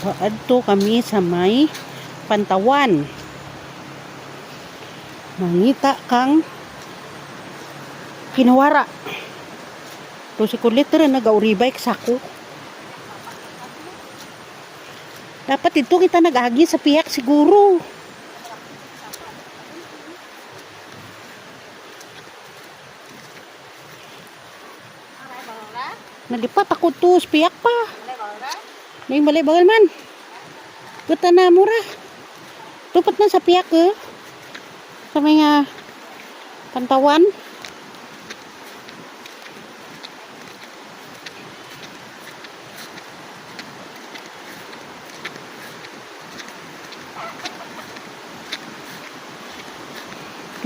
Adto kami sa may Pantawan. Mangita kang kinawara. To si kulit rin nag-auribay sako. Dapat ito kita nag-agi sa piyak siguro. Nalipat ako to, piyak pa. May balay bagal man. Gata na mura. Tupat na sa piyak eh. Sa mga Pantawan.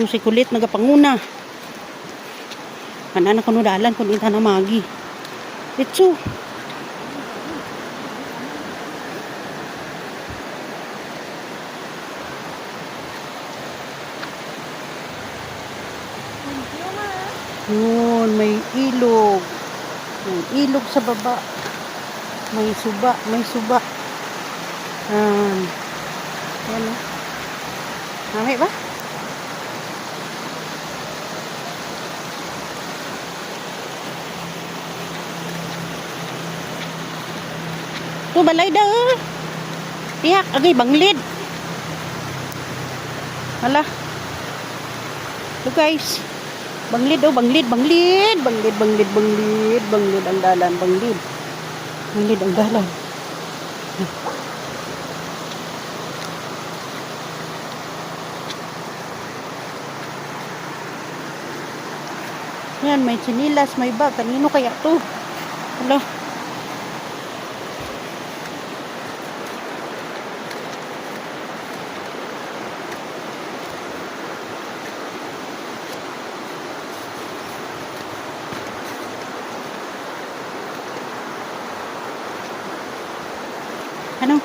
Ito si kulit nagapanguna. Kanan ako nudalan kung ita na magi. Itso. Yun, may ilog. May ilog sa baba. May suba, may suba. Yan o. Mamay ba? Ito balay daw. Tiyak, agay banglid. Hala. Ito guys. Banglid oh, banglid, banglid. Banglid, banglid, banglid. Banglid ang dalan, banglid. Banglid ang dalan. Yan, may sinilas, may bag. Kanino kaya to? Hala. Ano?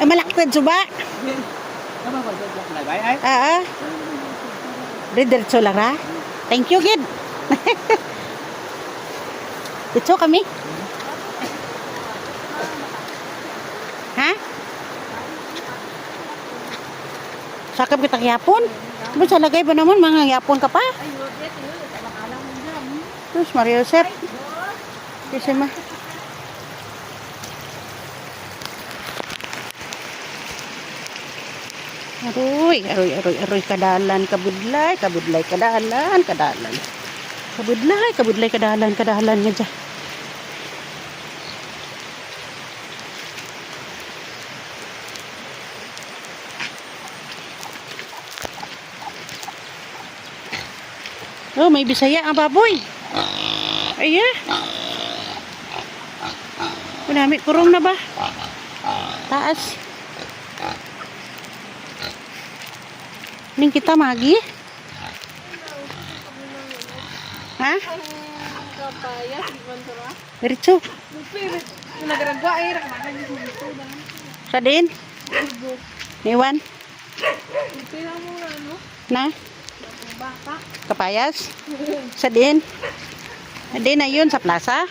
Malaktad suba? Diretso lang ra? Thank you, kid. Diretso kami? Ha? Sakap kita kayapon? Sa lagay ba naman mga yapon ka pa? Terus Mario Josep. Kasi ma. Aroy kadalan kabudlay kadalan. Kabudlay kadalan nga dyan. Oh, may Bisaya ang baboy. Ay, kunami, kurong na ba? Taas. Ning kita magi? Ha? Diretso. Sa din? Niwan? Na? Kapayas? Sa din? Din na yun sa plaza?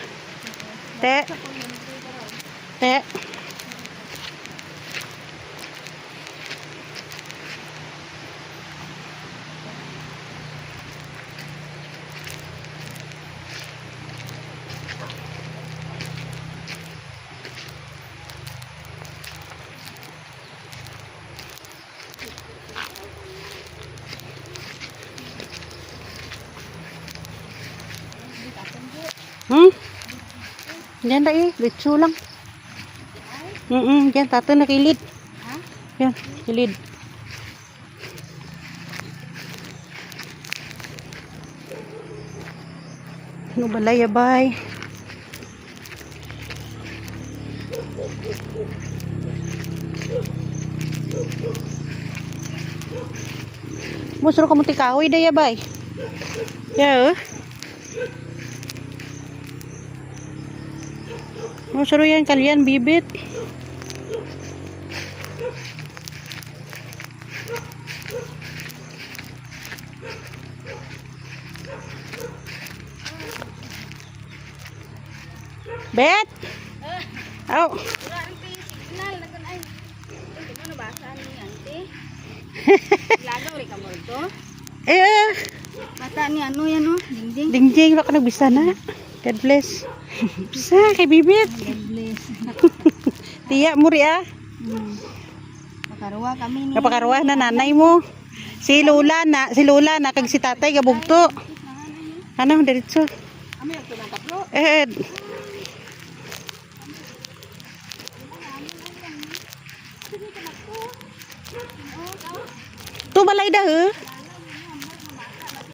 Te? Te? Diyan na litso lang. Diyan, tato na kilid. Yan, kilid. Ano balay, abay? Musro ka mo tikahoy, day, abay? Yeah, Musro yan, kalian, bibit. Bet. Oh. Signal na kan ay. Ito mo nabasa ni auntie. Lalo rin ka mo ito. Eh, Bata ni ano yan oh, dingding. dingjing baka nagbisa na. God bless. Bisa kay bibit. God bless. Tiya mo ri ah. Pakaruwa kami ni. Napakaruah na nanay mo. Si Lola na kag si tatay gabugto. Ano diretso? Ami ang pinakaplo. Eh. Tu balay dah.